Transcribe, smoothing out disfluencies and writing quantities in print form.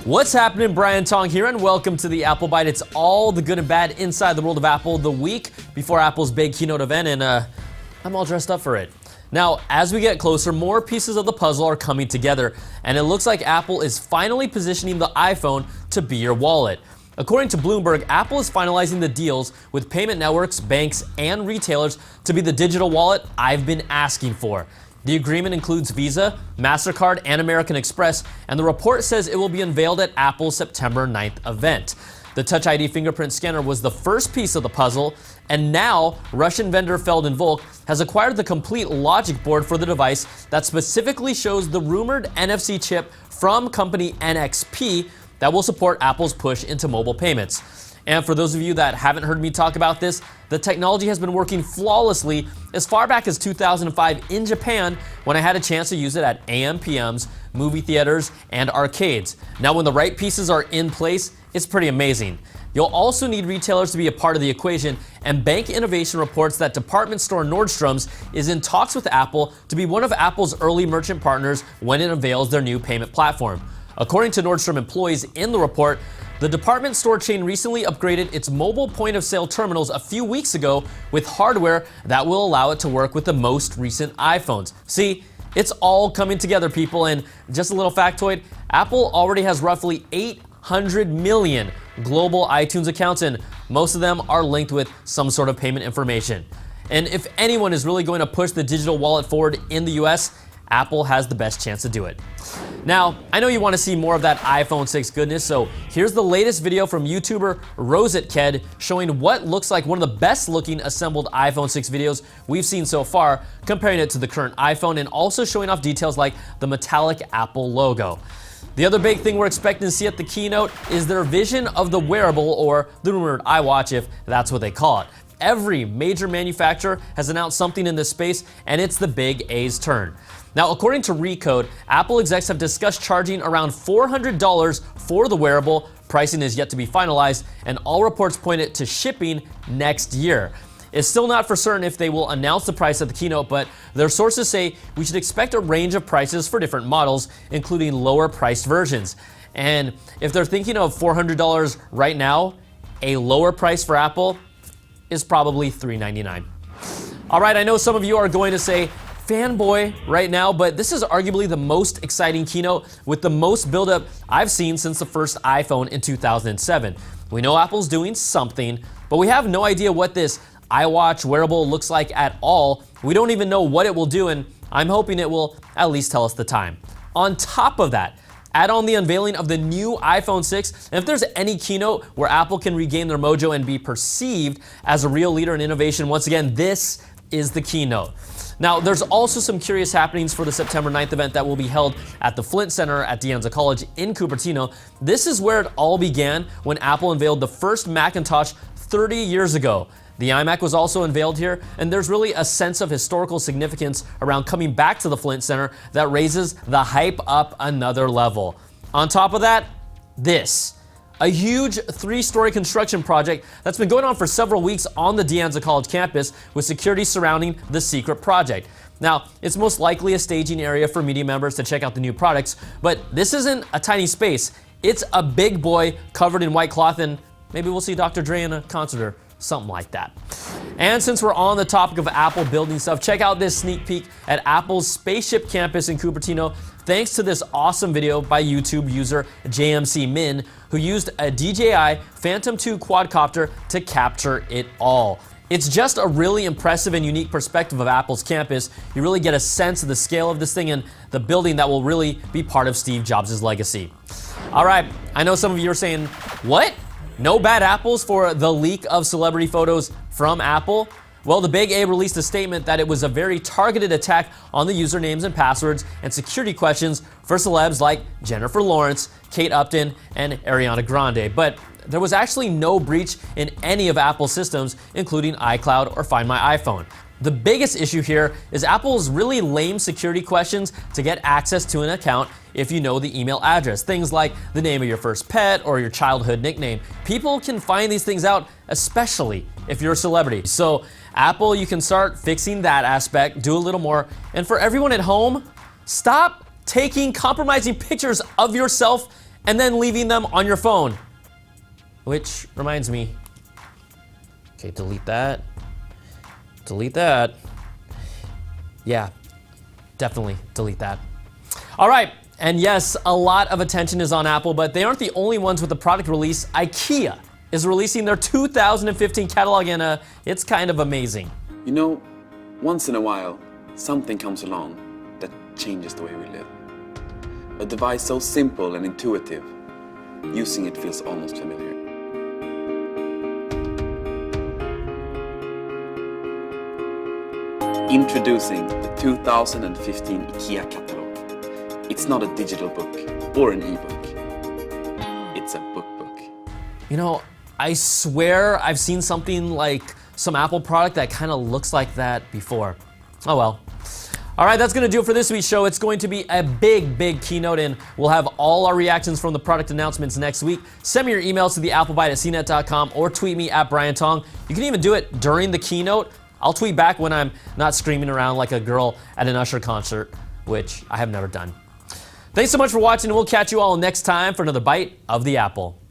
What's happening? Brian Tong here, and welcome to the Apple Byte. It's all the good and bad inside the world of Apple the week before Apple's big keynote event, and I'm all dressed up for it. Now, as we get closer, more pieces of the puzzle are coming together, and it looks like Apple is finally positioning the iPhone to be your wallet. According to Bloomberg, Apple is finalizing the deals with payment networks, banks, and retailers to be the digital wallet I've been asking for. The agreement includes Visa, MasterCard, and American Express, and the report says it will be unveiled at Apple's September 9th event. The Touch ID fingerprint scanner was the first piece of the puzzle, and now Russian vendor Volk has acquired the complete logic board for the device that specifically shows the rumored NFC chip from company NXP that will support Apple's push into mobile payments. And for those of you that haven't heard me talk about this, the technology has been working flawlessly as far back as 2005 in Japan, when I had a chance to use it at AM/PMs, movie theaters, and arcades. Now, when the right pieces are in place, it's pretty amazing. You'll also need retailers to be a part of the equation, and Bank Innovation reports that department store Nordstrom's is in talks with Apple to be one of Apple's early merchant partners when it unveils their new payment platform. According to Nordstrom employees in the report, the department store chain recently upgraded its mobile point-of-sale terminals a few weeks ago with hardware that will allow it to work with the most recent iPhones. See, it's all coming together, people, and just a little factoid, Apple already has roughly 800 million global iTunes accounts, and most of them are linked with some sort of payment information. And if anyone is really going to push the digital wallet forward in the US, Apple has the best chance to do it. Now, I know you want to see more of that iPhone 6 goodness, so here's the latest video from YouTuber RoseitKed showing what looks like one of the best looking assembled iPhone 6 videos we've seen so far, comparing it to the current iPhone and also showing off details like the metallic Apple logo. The other big thing we're expecting to see at the keynote is their vision of the wearable, or the rumored iWatch, if that's what they call it. Every major manufacturer has announced something in this space, and it's the big A's turn. Now, according to Recode, Apple execs have discussed charging around $400 for the wearable. Pricing is yet to be finalized, and all reports point it to shipping next year. It's still not for certain if they will announce the price at the keynote, but their sources say we should expect a range of prices for different models, including lower priced versions. And if they're thinking of $400 right now, a lower price for Apple is probably $399. All right, I know some of you are going to say, fanboy right now, but this is arguably the most exciting keynote with the most buildup I've seen since the first iPhone in 2007. We know Apple's doing something, but we have no idea what this iWatch wearable looks like at all. We don't even know what it will do, and I'm hoping it will at least tell us the time. On top of that, add on the unveiling of the new iPhone 6, and if there's any keynote where Apple can regain their mojo and be perceived as a real leader in innovation, once again, this is the keynote. Now, there's also some curious happenings for the September 9th event that will be held at the Flint Center at De Anza College in Cupertino. This is where it all began when Apple unveiled the first Macintosh 30 years ago. The iMac was also unveiled here, and there's really a sense of historical significance around coming back to the Flint Center that raises the hype up another level. On top of that, this. A huge 3-story construction project that's been going on for several weeks on the De Anza College campus with security surrounding the secret project. Now, it's most likely a staging area for media members to check out the new products, but this isn't a tiny space. It's a big boy covered in white cloth, and maybe we'll see Dr. Dre in a concert or something like that. And since we're on the topic of Apple building stuff, check out this sneak peek at Apple's Spaceship campus in Cupertino, thanks to this awesome video by YouTube user JMC Min, who used a DJI Phantom 2 quadcopter to capture it all. It's just a really impressive and unique perspective of Apple's campus. You really get a sense of the scale of this thing and the building that will really be part of Steve Jobs' legacy. All right, I know some of you are saying, what? No bad apples for the leak of celebrity photos from Apple? Well, the Big A released a statement that it was a very targeted attack on the usernames and passwords and security questions for celebs like Jennifer Lawrence, Kate Upton, and Ariana Grande. But there was actually no breach in any of Apple's systems, including iCloud or Find My iPhone. The biggest issue here is Apple's really lame security questions to get access to an account if you know the email address. Things like the name of your first pet or your childhood nickname. People can find these things out, especially if you're a celebrity. So Apple, you can start fixing that aspect, do a little more. And for everyone at home, stop taking compromising pictures of yourself and then leaving them on your phone. Which reminds me. Okay, delete that. Delete that. Yeah, definitely delete that. All right, and yes, a lot of attention is on Apple, but they aren't the only ones with the product release. IKEA is releasing their 2015 catalog, and it's kind of amazing. You know, once in a while, something comes along that changes the way we live. A device so simple and intuitive, using it feels almost familiar. Introducing the 2015 IKEA catalog. It's not a digital book or an ebook. It's a book. You know, I swear I've seen something like some Apple product that kind of looks like that before. Oh well. All right, that's gonna do it for this week's show. It's going to be a big keynote, and we'll have all our reactions from the product announcements next week. Send me your emails to theapplebyte@cnet.com or tweet me at Brian Tong. You can even do it during the keynote. I'll tweet back when I'm not screaming around like a girl at an Usher concert, which I have never done. Thanks so much for watching, and we'll catch you all next time for another Bite of the Apple.